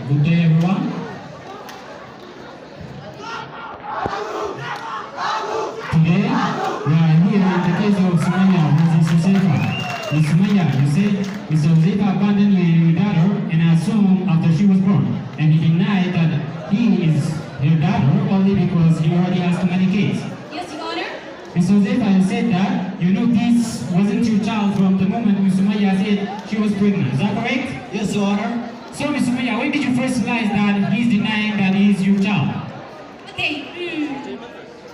Good day, everyone. Today, we are here in the case of Sumaya versus Josefa. Miss Sumaya, you say Miss Josefa abandoned you and your daughter and assumed after she was born, and he denied that he is your daughter only because he already has too many kids. Yes, Your Honor. Miss Josefa, you said that you knew this wasn't your child from the moment Miss Sumaya said she was pregnant. Is that correct? Yes, Your Honor. So, Miss Sumaya, when did you first realize that he's denying that he's your child? Okay.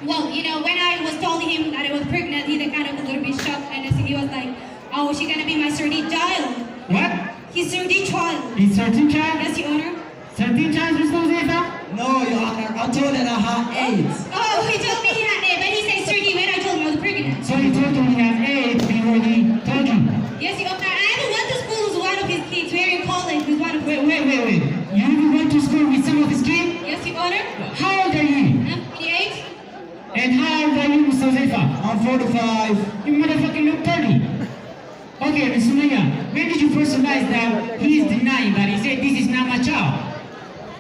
Well, when I was telling him that I was pregnant, he kind of a little bit shocked, and he was like, "Oh, she's gonna be my 13th child." What? His 13th child. His 13th child? Yes, Your Honor. 13 child, Miss Josefa? No, Your Honor. I told him I had AIDS. Oh, he told me he had it, but he said 30 when I told him I was pregnant. So you told him he has AIDS before he told you? Yes, Your Honor. I even went to school with one of his kids. We're in college with one of his Wait. You even went to school with some of his kids? Yes, Your Honor. How old are you? I'm 28. And how old are you, Miss Josefa? I'm 45. You motherfucking look 30. Okay, Miss Sumaya, when did you first realize that he is denying that he said this is not my child?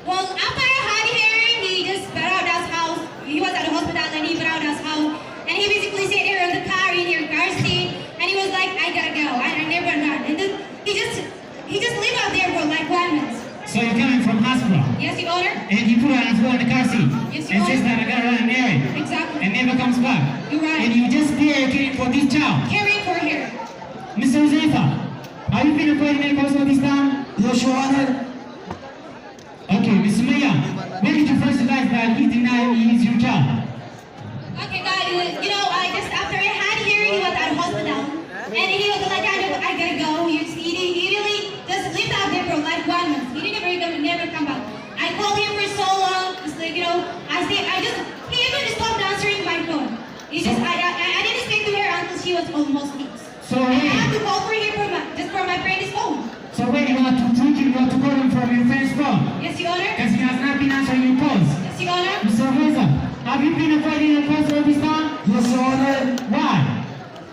Well, after I had hearing, he just got out of his house. He was at the hospital and he got out of his house. And he basically sat there in the car, in your car seat, and he was like, "I gotta go. I never run." And then he just lived out there for like 1 month. So you're coming from hospital, Yes, Your Honor. and he put her on the floor in the car seat, Yes, and Your says Honor. that I gotta run an errand, Exactly. and never comes back. You're right. And you just there caring for this child. Caring for her. Mr. Josefa, have you been avoiding any calls all this time? Yes, Your Honor. Okay, Miss Sumaya, when did you first realize that he denied he is your child? Okay, guys, I just after I had hearing, he was at the hospital, and he was like, I gotta go. He really just lived out there for like 1 month. He didn't never come back. I called him for so long. It's like, he even stopped answering my phone. I didn't speak to her until she was almost 8. So I wait, had to call for him from my friend's phone. so when you want to treat him, you have to call him from your friend's phone, Yes, Your Honor. because he has not been answering your calls. Yes, Your Honor. Mr. Josefa, have you been avoiding your calls all this time? Yes, Your Honor. Why?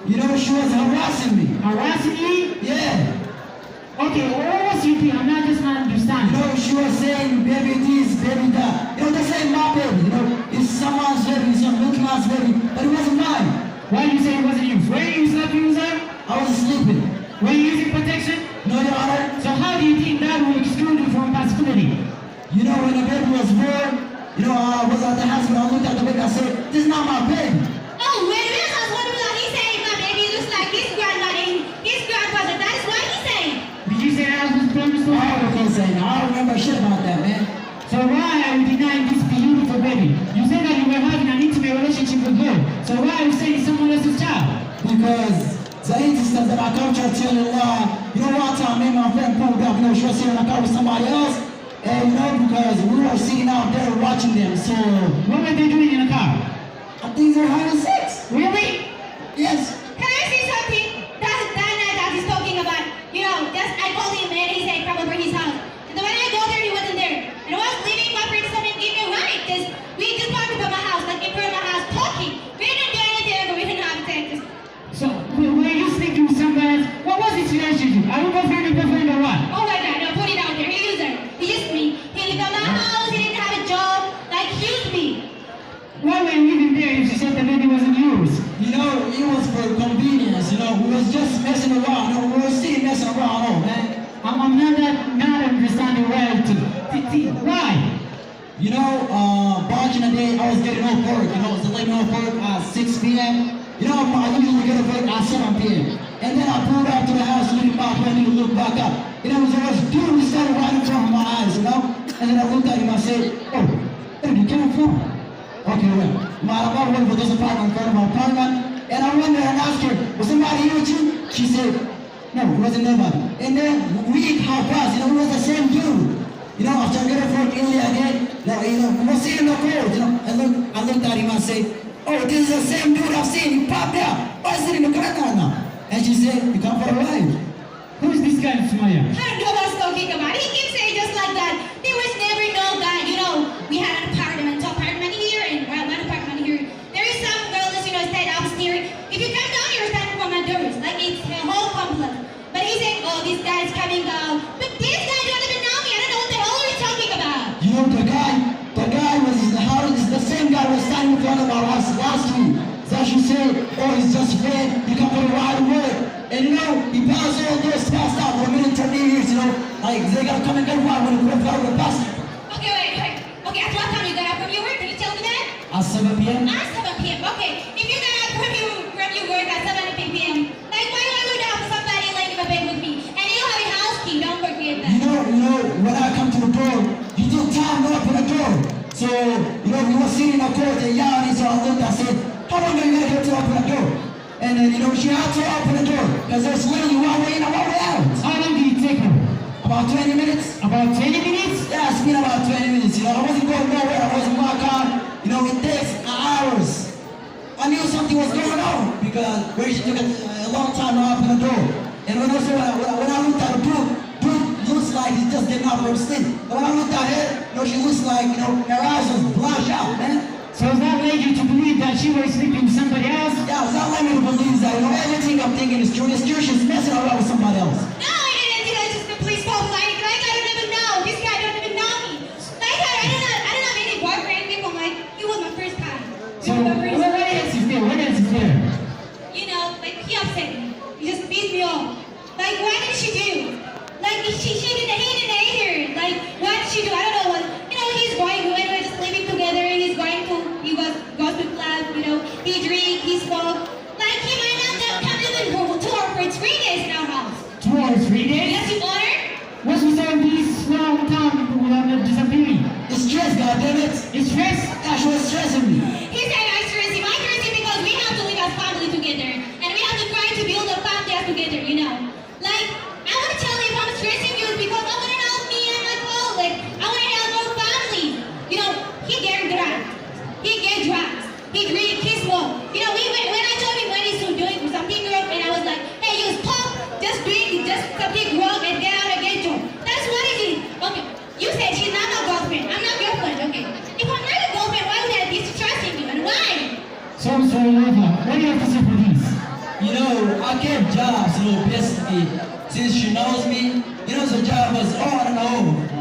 You know, she was harassing me. Harassing you? Yeah. Okay, what was you doing? I'm not just not You understanding. know, she was saying, "Baby this, baby that." You know, this ain't my baby. You know, it's someone's baby, some little man's baby, but it wasn't mine. Why you say it wasn't you? Were you slept using? I was sleeping. Were you using protection? No, Your Honor. So how do you think that will exclude you from possibility? You know, when the baby was born, I was at the hospital. I looked at the baby. I said, "This is not my baby." Oh, wait a minute. That's what he said. My baby looks like his grandmother and his grandfather. That is what he said. Did you say that was promised to I her? can't say now. I don't remember shit about that, man. So why are you denying this beautiful baby? You said that you were having an intimate relationship with her. So why are you saying it's someone else's child? Because the instance that I come to tell you lie. One time me and my friend pulled up, she was sitting in a car with somebody else. And because we were sitting out there watching them. So What were they doing in the car? I think they're having sex. Really? Yes. Can I say something? That night that he's talking about, I called him and he said probably his house. And then when I go there, he wasn't there. And I was leaving, my friend said, "Give me a ride," because we just parked by my house, like in front of my house, talking. We didn't do anything, but we didn't have sex. So were you sleeping with somebody else? What was this relationship? Are you boyfriend and girlfriend or what? Oh my God, no, put it out there. He used her. He used me. He lived on my house. He didn't have a job. Like, he used me. Why were you even there if she said the baby wasn't yours? It was for convenience. We was just messing around. We were still messing around, man. I'm not understanding why. Back in the day, I was getting off work. It was late off work at 6 p.m. I usually get off work at 7 p.m. And then I pulled up to the house, looking back, ready to look back up. It was dude who started right in front of my eyes, And then I looked at him, I said, "Oh, where did you come from?" Okay, well, my wife was just parked in front of my apartment. And I went there and asked her, "Was somebody here with you?" She said, "No, it wasn't nobody." And then we how fast, it was the same dude. After I get off work early again, we were sitting in the cold, I looked at him and said, "Oh, this is the same dude I've seen. He popped out. Why is sitting in the car now?" And she said, "You come for a ride." Who is this guy, Sumaya? I don't know what he's talking about. He keeps saying just like that. There was never no guy. We had an apartment here and one apartment here. There is some girls, stayed upstairs. If you come down here, stand from my doors. Like, it's a whole complex. But he said, "Oh, this guy's coming down." But this guy don't even know me. I don't know what the hell you're talking know, the guy was in the house, the same guy was standing in front of our house last week. So she said, oh, he's just a friend, you can put a ride to work. And you know, he passed all this, passed out for a minute, 20 years, you know, like they gotta come and get one when he put out the pastor. Okay, wait. Okay, at what time you got out from your work? Can you tell me that? At 7 p.m. At 7 p.m. Okay. If you got out from your work at 7 p.m., like why do I go down for somebody laying in my bed with me? And you have a house key, don't forget that. You know, when I come to the door, he took time to open the door. So, you know, we were sitting in the court and yelling, so I looked, I said, how long are you gonna get to open the door? And then, you know, she had to open the door, because there's literally one way in and one way out. How long did it take her? About 20 minutes. About 20 minutes? Yeah, it's been about 20 minutes, you know, I wasn't going nowhere, I wasn't walking on, you know, it takes hours. I knew something was going on, because where she took a long time to open the door. And when I looked at the book looks like he's just getting off from sleep. But when I looked at her, you know, she looks like, you know, her eyes was bloodshot, man. So that led you to believe that she was sleeping with somebody else? Yeah, that led me to believe that, you know, everything I'm thinking is true. It's true, she's messing around with somebody else. No, I didn't do that. Just the police called. Like I don't even know. This guy don't even know me. Like I don't have any boyfriend. People like it was my first time. So what else is there? What else is there? You know, like he upset me. He just beat me up. Like what did she do? Like he didn't hate her. Like what did she do? I don't know what. You know, we were just living together. He goes to class. You know, he drink, he smoke. Like he might not come even for 2 or 3 days in our house. 2 or 3 days? Yes, you honor. What's with all this long time without disappearing? It's stress, goddammit. It's stress? Yeah, she was stressing me. He said I stress him. I stress him because we have to live as family together. And we have to try to build a family as together, you know. Like, I want to tell you if I'm stressing you because I want to help me and my clothes. Like, I want to help our family. You know, he get drugs. He drink, he smoke. You know, when I told him when he's doing something wrong, and I was like, hey, you stop, just drink, just something wrong and get out and get drunk. That's what it is. Okay, you said she's not my girlfriend. I'm not girlfriend, okay. If I'm not your girlfriend, why would I be stressing you and why? So, Rafa, what do you have to say for this? You know, I get jobs, you know, basically, since she knows me, you know, the job was on and on.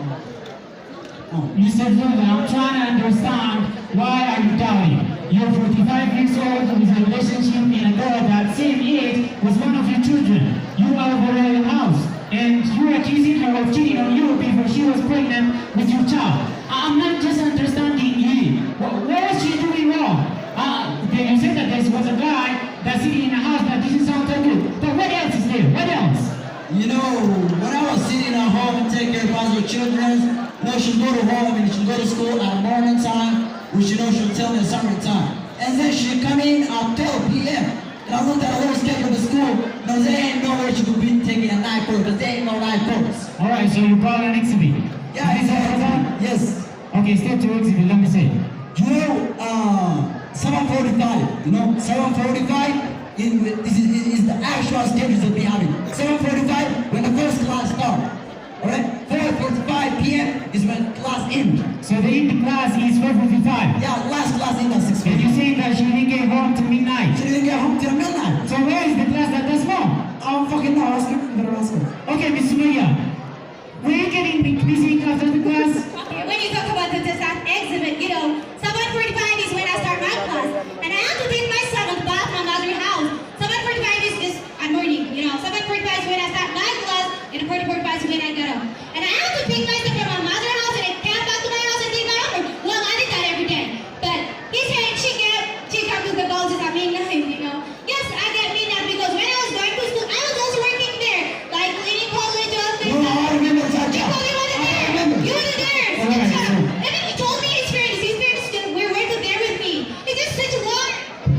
Mr. Lula, I'm trying to understand why are you doubting? You're 45 years old with a relationship in a girl that same age was one of your children. You are the royal house, and you're accusing her of cheating on you before she was pregnant with your child. I'm not just understanding you. What was she doing wrong? You said that there was a guy that's sitting in a house that doesn't sound so good. But what else is there? What else? You know, when I was sitting at home and taking care of my children, you know, she'll go to home and she'll go to school at morning time, which, you know, she'll tell me in summertime. And then she'll come in at 12 p.m. And I looked at her schedule of the school, you know, there ain't nowhere she could be taking a night course, because there ain't no night course. Alright, so you brought an exhibit. Yeah, Is this exactly. Yes. Okay, step to exhibit, let me see. You know, 7:45, you know, 7:45 is the actual schedules that we having. 7:45 when the first class starts. Alright? 4:45 p.m. is when class ends. So the end class is 4:45. Yeah, last class ends at 6:50. And you're saying that she didn't get home till midnight. She didn't get home till midnight. So where is the class that does more? I don't fucking know. Ask her. Better ask her. Okay, Miss Sumaya, were you getting busy after the class? Okay, when you talk about the exhibit, you know, 7:45 is when I start my class. And I have to take my son to the bathroom at their house. 7:45 is at morning, you know. 7:45 is when I start my class, and 4:45 is when I get up. And I have to take my son from my mother's house and come back to my house and take my homework. Well, I did that every day. But he said she got to the goals at midnight, you know. Yes, I get midnight because when I was going to school, I was also working there, like cleaning college or things No, like I that. remember that You job. probably wasn't I there. remember. You wasn't there. Alright, so- And then he told me his friends were working there with me. It's just such a lot.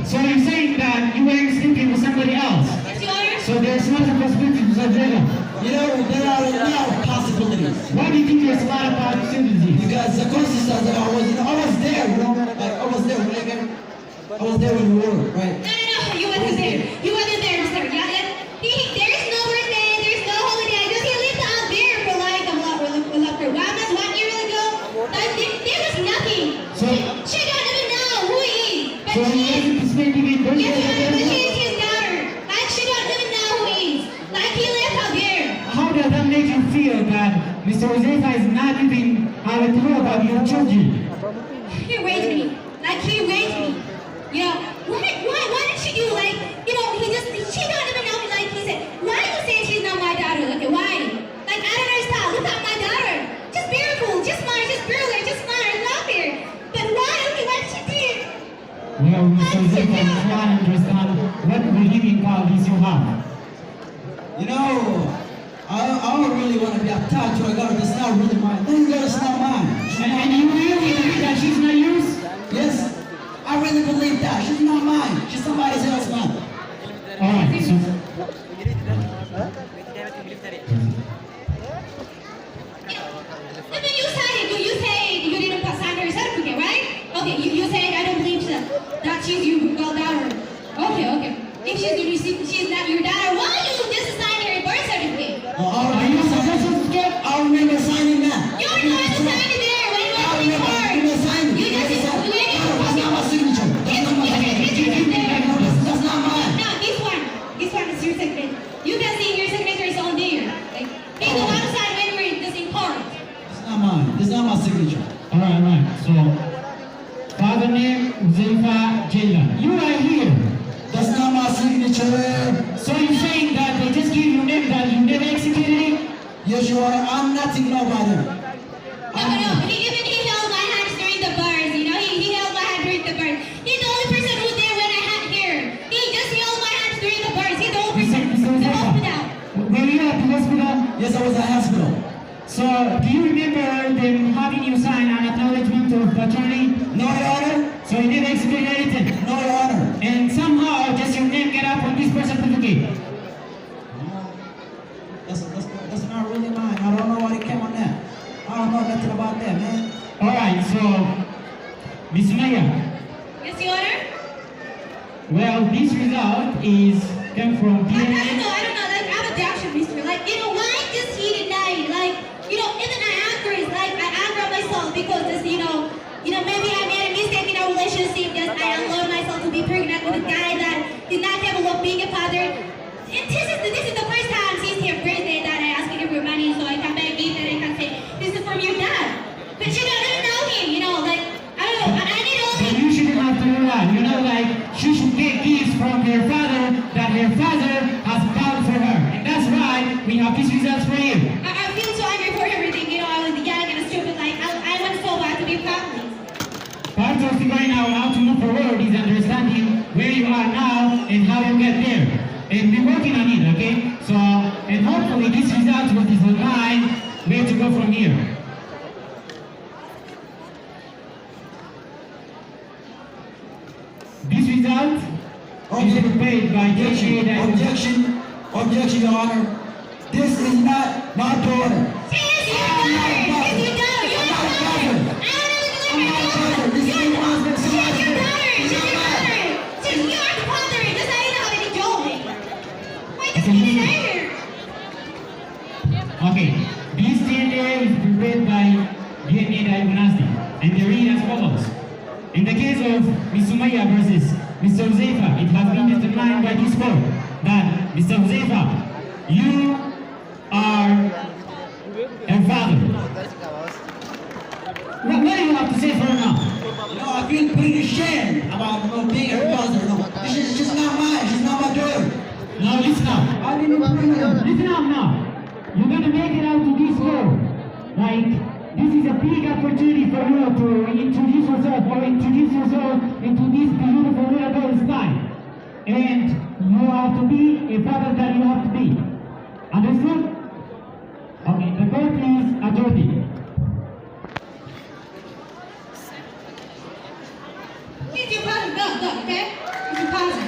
So you're saying that you were sleeping with somebody else? Yes, Your Honor. So there's not a possibility to surveil. You know, there are a lot of possibilities. Why do you think there's a lot of possibilities? Because the consequences that I was, you know, I was there, you know, like I was there when we were, right? No, you wasn't there. You wasn't there, sir. Yeah. There's no birthday, there's no holiday. Just he lived out there for like for 1 year ago. There was nothing. She don't even know who he is. But So she he is. wasn't spending in birthday? Yes, Your Honor, but she is his daughter. Like she don't even know who he is. Like he lived out there. How does that make you feel that Mr. Josefa is not even have a clue about your your children. He raised me. Like, he raised me. You know, why did she do, like, you know, she don't even know me, like, he said, why are you saying she's not my daughter? Okay, why? Like, I don't understand. Look at my daughter. Just beautiful, just smart, just brilliant, just smart. I love her. But why? Okay, what did she do? Well, Mr. Zephyr, I'm trying to understand what believing qualities you have. You know, I don't really want to be attached to a girl that's not really mine. That girl is not mine. And you really believe that she's not yours? Yes, I really believe that. She's not mine. She's somebody else's mine. Alright, so... But then you say you didn't sign her certificate, right? Okay, you said I don't believe that she's your daughter. Okay. If she's not your daughter, why you just sign her birth certificate? I remember signing that. You don't know how to sign it there when you went to the court. You just That's not my signature. That's not my signature. That's not mine. No, this one is your signature. You can see your signature is on there. Like, he's the one who signed when we're just in court. It's not mine. It's not my signature. Alright. So, father name, Zulfa Jayla. You are here. That's not my signature. So you're saying that they just gave you name that you never executed it? Yes, Your Honor. I'm nothing nobody. No. He held my hands during the birth. You know, he held my hand during the birth. He's the only person who was there when I had hair. He just held my hands during the birth. He's the only person. The hospital. Were you at the hospital? Yes, I was at hospital. So, do you remember them having you sign an acknowledgement of paternity? No, Your Honor. So you never executed anything? No, Your Honor. And somehow, just your name get up on this birth certificate? That's not really mine. I don't know why it came on that. I don't know nothing about that, man. Alright, so, Miss Maya, Yes, Your Honor? well, this result is come from I DNA. don't know. Like, I have a doubt, mister. Like, you know, why does he deny? Like, you know, even I anger is like, I anger myself because this, you know, maybe I made a mistake in our relationship. Just I allowed myself to be pregnant with a guy that is not capable of being a father. And this is the first time since his birthday that I asked him for money so I can buy a gift and I can say, this is from your dad. But she doesn't know him, you know, like, I don't know. I need all But you shouldn't have to do that. You know, like, she should get gifts from her father that her father has bought for her. And that's why we have these results for you. I feel so angry for everything. You know, I was young and stupid. Like, I went so bad to be family. Part of figuring out how to move forward is understanding where you are now and how you get there. And we're working on it, okay? So, and hopefully this result will design where to go from here. This result is prepared by Objection, Your Honor. This is not my daughter. It's your daughter. It's your daughter. You're not a father. I don't really believe her. This is my husband. She's your daughter. She's your daughter. You are the father. That's how you know how to do it. Why does he deny her? Okay, this DNA is prepared by DNA diagnostic, and they read as follows. In the case of Ms. Sumaya versus Mr. Huzaifa, it has been determined by this court that Mr. Huzaifa, you are her father. What do you have to say for her now? No, I feel pretty ashamed about being her father. No, she's not mine. She's not my daughter. Now listen up. I didn't bring her. Listen up now. You're gonna make it out to this court. Like, this is a big opportunity for you to introduce yourself into this beautiful little girl's life. And you have to be a father that you have to be. Understood? Okay, the court is adjourned. He's your father. No, okay? He's your father.